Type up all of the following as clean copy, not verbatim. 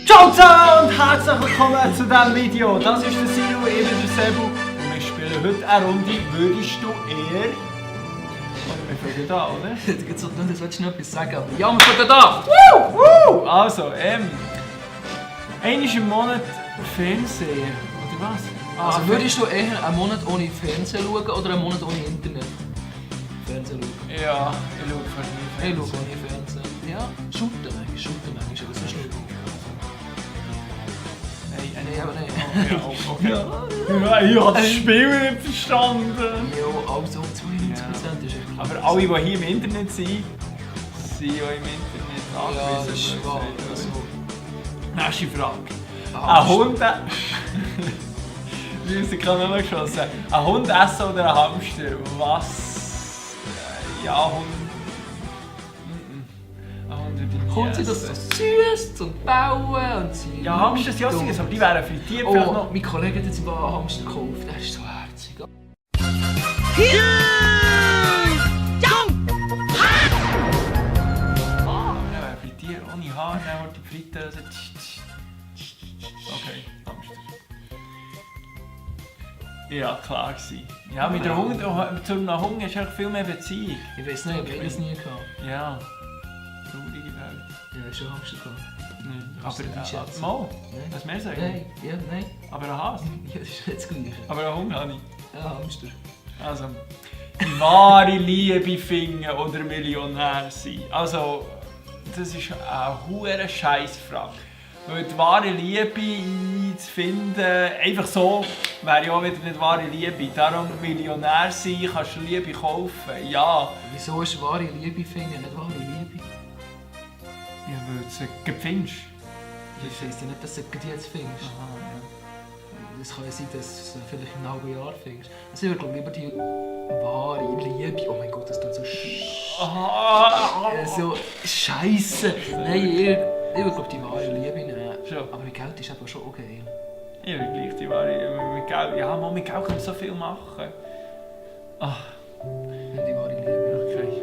Ciao zusammen und herzlich willkommen zu diesem Video. Das ist der Silo, ich bin der Sebu und wir spielen heute eine Runde «Würdest du eher...» Wir fangen da, oder? Das wolltest du noch etwas sagen, aber ja, wir fangen da! Also, einmal im Monat Fernsehen, oder was? Also würdest du eher einen Monat ohne Fernsehen schauen oder einen Monat ohne Internet? Fernsehen schauen? Ja, ich schaue fast nie Ich Fernsehen. schaue ohne Fernsehen. Ja, shooten manchmal, aber so schnell. Nein, aber nein. Okay. Ja, ich habe das Spiel nicht verstanden. Ja, also 92% ist echt Aber alle, die hier im Internet sind auch im Internet Ja, das angewiesen. ist wahr. Also, Nächste Frage. Ah, Ein Hund... Ich habe gerade noch geschossen. Ein Hund essen oder ein Hamster? Was? Ja, Hund... Ein Hund würde ich nie kommt sie das so essen. süß und bauen und sie... Ja, Hamster sind ja süß, aber die wären frittiert. Oh, Vielleicht noch... mein Kollege hat jetzt einen Hamster gekauft, der ist so herzig. Der wäre frittiert, ohne Haar, dann wird die Fritteuse... Okay, Hamster. Ja, klar gewesen. Ja, mit der Hund, zu einem Hund hast du einfach viel mehr Beziehung. Ich weiß nicht, ich habe das nie gehabt. Ja, traurige Welt. Ja, ich habe Hamster gehabt. Aber nicht schätzen. mal, Nein. was mehr sagen? Nein, ja, nein. Aber ein Hase. Ja, das ist nicht das Gleiche. Aber ein Hund habe ich. Ja, Hamster. Also, die wahre Liebe finden oder Millionär sein. Also, das ist eine hure Scheissfrage. Weil die wahre Liebe zu finden, einfach so, wäre ja auch wieder nicht wahre Liebe. Darum Millionär sein, kannst du Liebe kaufen. Ja. Wieso ist wahre Liebe finden, nicht wahre Liebe? Ja, weil du sie findest. Das heisst ja nicht, dass du die jetzt findest. Aha, ja. Es kann ja sein, dass du sie vielleicht in einem halben Jahr findest. Also ich würde lieber die wahre Liebe... Oh mein Gott, das tut so so scheisse. Nein, ich würde die wahre Liebe nehmen. Schon. Aber mit Geld ist aber schon okay. Ich will gleich die wahre... Mit Geld, ja, mal mit Geld kann man so viel machen. Ach, Nicht die wahre Liebe. okay.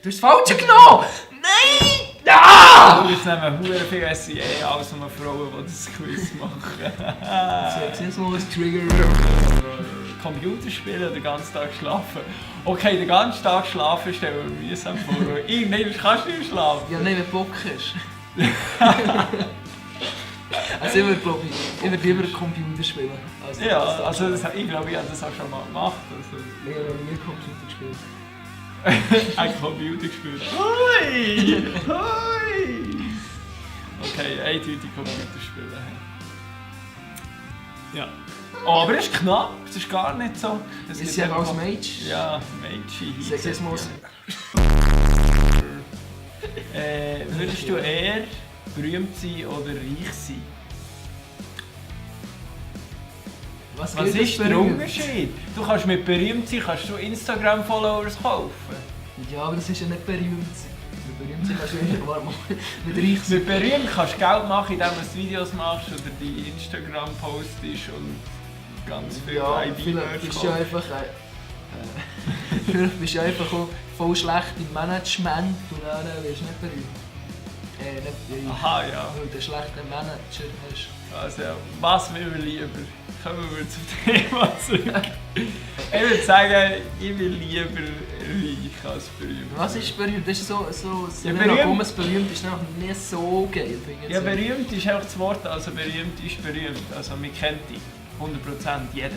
Du hast das Falsche genommen! Nein! Ah! Wir nehmen verdammt viel SEA als nur Frauen, die das Quiz machen. Sexismus, Trigger. Computer spielen, den ganzen Tag schlafen. Okay, den ganzen Tag schlafen stellen wir mir mühsam vor. Irgendwann kannst du nicht schlafen. Ja, nein, wenn du Bock hast. Also ich würde lieber Computer spielen. Ja, also das, ich glaube, ich habe das auch schon mal gemacht. Also, Ich habe nie Computer gespielt. ein Computer gespielt. Hui! Hui! Okay, eindeutig Computer spielen. Ja. Oh, aber es ist knapp, es ist gar nicht so. Das ist ja als Mädchen. Ja, Mädchen. Sexismus. Würdest du eher berühmt sein oder reich sein? Was gilt als ist der berühmt? Unterschied? Du kannst mit berühmt sein, kannst du Instagram-Followers kaufen. Ja, aber das ist ja nicht berühmt sein. Mit berühmt sein kannst du eher warm mit reich sein. Mit berühmt kannst du Geld machen, indem du Videos machst oder die Instagram postest und ganz viel Ja, ID-Merch vielleicht bist du ja kaufst. einfach... vielleicht bist du einfach auch voll schlecht im Management und dann wirst du nicht berühmt. Nicht Aha, ja. weil du einen schlechten Manager hast. Also, was will wir lieber? Kommen wir zum Thema zurück. Ich würde sagen, ich will lieber reich als berühmt. Was ist berühmt? Das ist so Ja, Selena berühmt. Gomez berühmt ist noch nicht so geil, finde ich. Ja, berühmt ist einfach das Wort, also berühmt ist berühmt. Also man kennt die. 100% jeder.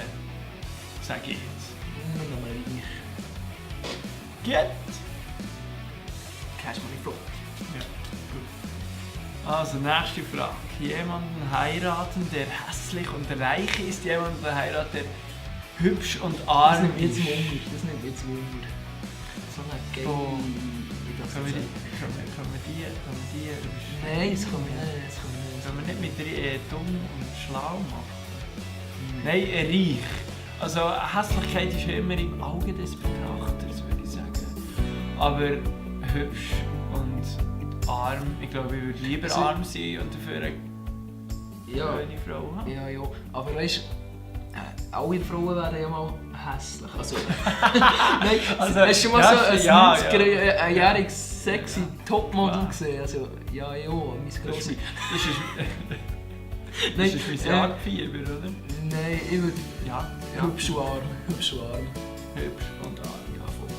Sage ich jetzt. Nochmal reich. Geht? Cash Money Flow. Ja, gut. Also, nächste Frage. Jemanden heiraten, der hässlich und reich ist, jemanden heiraten, der hübsch und Das arm nimmt jetzt ist. Wunder. Das nimmt jetzt Wunder. So eine geile... Oh. Wie das Können wir jetzt die... Nein, das kann man nicht. Können wir nicht mit dumm und schlau machen? Nein, reich. Also Hässlichkeit ist ja immer im Auge des Betrachters, würde ich sagen. Aber hübsch und arm, ich glaube, ich würde lieber Also, arm sein und dafür eine Ja. schöne Frau haben. Ja, ja. Aber weißt du, alle Frauen werden ja mal hässlich. Also, nein, Also, hast du schon mal ja, so ein ja, 90er-jähriges sexy Topmodel gesehen? Also, ja, mein Das grosses... ist mein Jagdfieber, oder? Nein, ich würde... Ja. Hübsch und arm. Hübsch und arm. Ja, voll.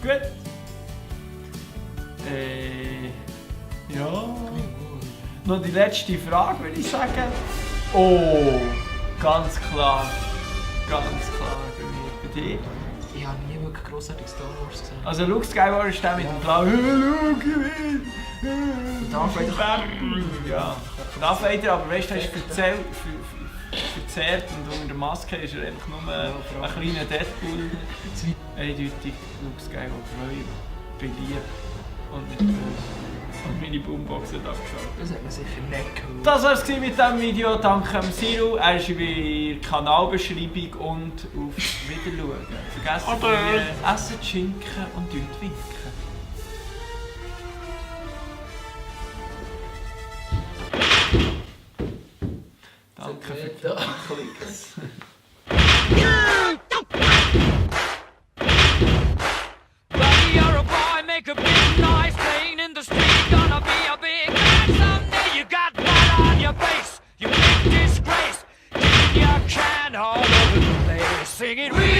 Gut. Ja. Noch die letzte Frage, würde ich sagen. Oh, ganz klar. Ganz klar bei mir. Bei dir? Ich habe nie wirklich grossartig Star Wars gesehen. Also Luke Skywalker ist der mit dem blauen Luke, Darth Vader. Ja. Darth Vader, aber weißt du, hast du verzerrt und unter der Maske ist er einfach nur ein kleiner Deadpool. Eindeutig Luke Skywalker, weil ich beliebt und nicht böse. Und meine Boombox hat abgeschaltet. Das hat man sicher nicht gehört. Das war es mit diesem Video. Danke Siru. Er ist in der Kanalbeschreibung und auf Wiederschauen. Vergessen nicht, essen, schinken und winken. Danke für die Klicks. Buddy, you're a boy, make a big noise, playing in the street, gonna be a big man someday. You got blood on your face, you big disgrace, kicking your can all over the place, singing we